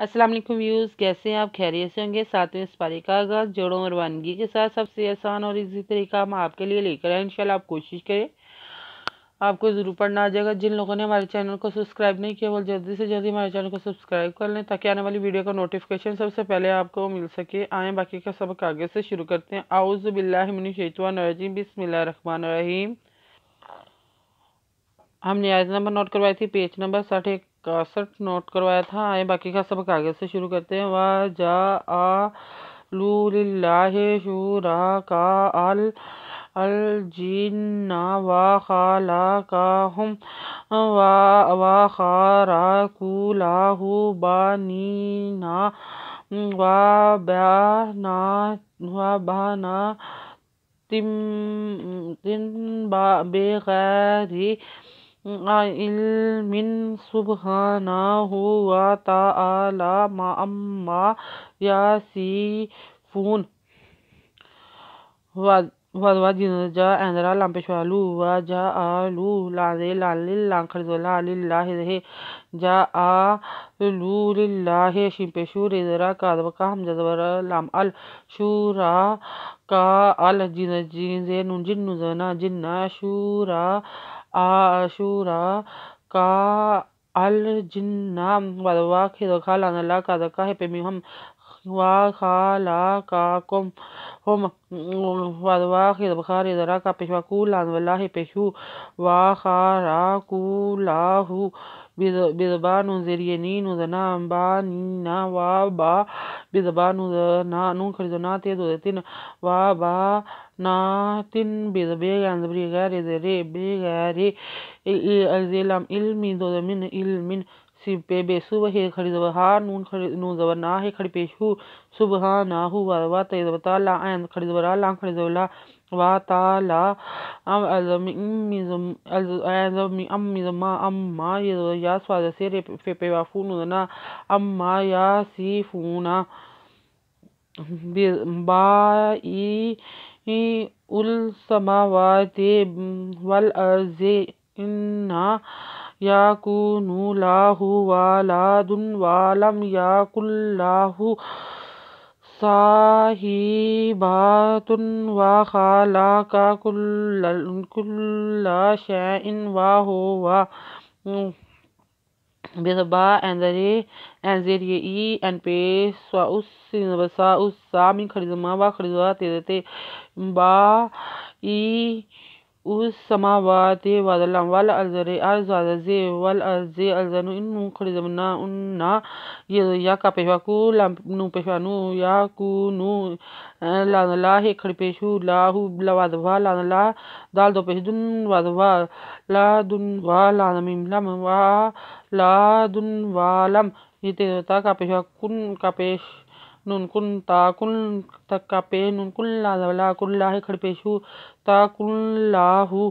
السلام علیکم ویوز، کیسے ہیں آپ؟ خیریت سے ہوں گے۔ ساتویں سپارے کا آغاز جوڑوں اور روانگی کے ساتھ سب سے آسان اور ایزی طریقہ ہم آپ کے لیے لے کر آئے۔ انشاءاللہ آپ کوشش کریں، آپ کو ضرور پڑھنا آ جائے گا۔ جن لوگوں نے ہمارے چینل کو سبسکرائب نہیں کیا وہ جلدی سے جلدی ہمارے چینل کو سبسکرائب کر لیں تاکہ آنے والی ویڈیو کا نوٹیفیکیشن سب سے پہلے آپ کو مل سکے۔ آئیں باقی کا سبق آگے سے شروع کرتے ہیں۔ اعوذ باللہ من الشیطان الرجیم، بسم اللہ الرحمن الرحیم۔ ہم نے آیت نمبر نوٹ کروائی تھی، پیج نمبر 61 نوٹ کروایا تھا۔ آئے باقی کا سبق آگے سے شروع کرتے ہیں۔ وَجَعَلُوا لِلَّهِ شُرَكَاءَ الْجِنَّ وَخَلَقَهُمْ وَخَرَقُوا لَهُ بَنِينَ وَبَنَاتٍ بِغَيْرِ علم سبحانہ وتعالی عما یصفون۔ وَجَعَلُوا اندرا لام پیشوالو وَجَعَلُوا لام خرزولا للہ رہے جَعَلُوا للہ شین پیشو ریزرا کادبکا حمزہ زبر لام ال شورا کا ال جین نون جن نوزنا جنہ شورا کا الجنہ ودوا خدوخا لانا لا کادکا ہے پیمی ہم وَخَلَقَكُمْ ہم ودوا خدبخا ریزرا کا پیشوا کو لان واللہ پیشو وَخَرَقُوا لَهُ بِذبا نون زیریہ نین نوزنا بانینا وَبا بِذبا نون خرزونا تیدوزتن وَبَنَاتٍ بِذبے غیر غیر زیرے بغیر الزلام علمی دوزمن علمن سبے بے صبح کھڑی زبہا نون زبرنا ہے کھڑی پیشو سبحانہ و تیزبتا لا این کھڑی زبرا لان کھڑی زبلا وَتَعَالَى امی زما اما یا سواد سے فی وافو نوزنا اما یصفون بائی السماوات والارض ان یکون لہ ولد ولم یکن لہ صاحبۃ وخلق کل شیء وہو بذبا این زیریہ ای این پیش سوا اس سا اس سا من خریزما و خریزوا تیزتے با ای اس سماوات وادلام والارض ارض وادزی والارض ارزنو انو خریزمنا اننا یا کا پیشوا کو نو پیشوا نو یا کو نو لان اللہ کھڑی پیشو لاہو لوادوا لان اللہ دال دو پیش دن وادوا لا دن والان میم لم لا دن والم یہ تیزتا کا پیشوا کن کا پیش نون کن تا کن تک کا پیش نون کن لا کن لاہ کھڑی پیشو تا کن لاہو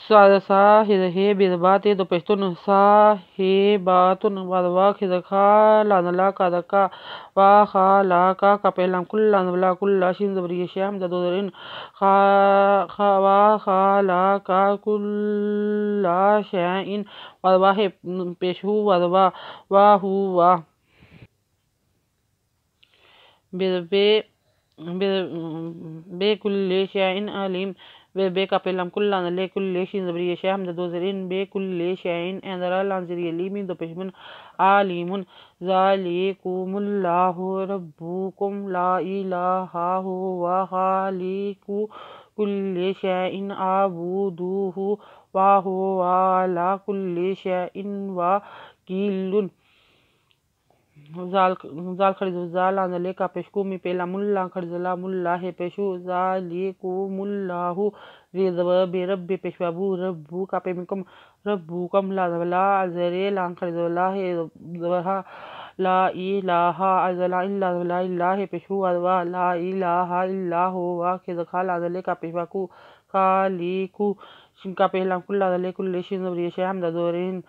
صاحبہ بذبات دو پیشتن صاحباتن وادوا خدخا لان لا کادکا وخالقا کا پہلام کل لان لا کل شین زبریہ شیم دا دوزرین وخالقا کل شیئن وادوا پیشو وادوا وہو بے کل شیئن علیم بے کا پہلام کل لان لے کل شین زبریہ شیئ حمزہ دوزرین بے کل شیئن اندرا لان زریہ لیمین دو پیشمن علیمن ذالکم اللہ ربکم لا الہ هو خالق کل شیئن اعبدوہ وہو علی کل شیئن وکیل زال خرید زال لے کا پیشکو می پیلا ملا خرید لا ملا ہے پیشو ذالکم اللہ ریزب بے رب پیشوا بو ربو کا پیمکم ربو کم لا زبلا زرے لان خرید لا ہے زبرہ لا الہ ازلا الا زبلا الہ پیشو ادوا لا الہ الا ہوا خزخا لا زلے کا پیشوا کو خالیکو شن کا پہلا کل لا زلے کل شن زبری شہم دا دورین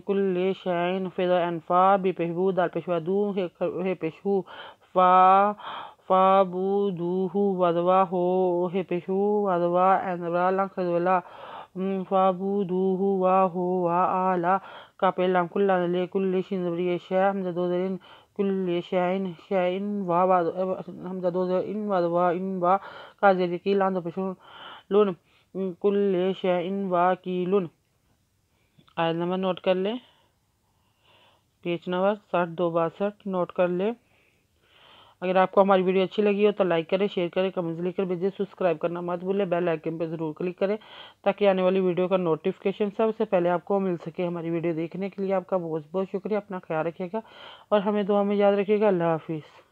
کل شیئن فیضا انفا بی پیشبو دال پیشوا دو ہے پیشو فابودوہ وادوا ہو ہے پیشو وادوا انبرا لنگ خزولا فابودوہ واہو وآلا کا پہلا کل لے کل شین زبری شا حمزہ دو زرین کل شائن شائن وا حمزہ دو زر ان وا ان با کا زیر کی لان دو پشون لون کل شائن وا کی لون۔ آیت نمبر نوٹ کر لیں، پیج نمبر 6262 نوٹ کر لیں۔ اگر آپ کو ہماری ویڈیو اچھی لگی ہو تو لائک کریں، شیئر کریں، کمنٹس لکھ کر بھیجیں، سبسکرائب کرنا مت بھولیں، بیل آئیکن پہ ضرور کلک کریں تاکہ آنے والی ویڈیو کا نوٹیفیکیشن سب سے پہلے آپ کو مل سکے۔ ہماری ویڈیو دیکھنے کے لیے آپ کا بہت بہت شکریہ، اپنا خیال رکھیے گا اور ہمیں دعا میں یاد رکھیے گا۔ اللہ حافظ۔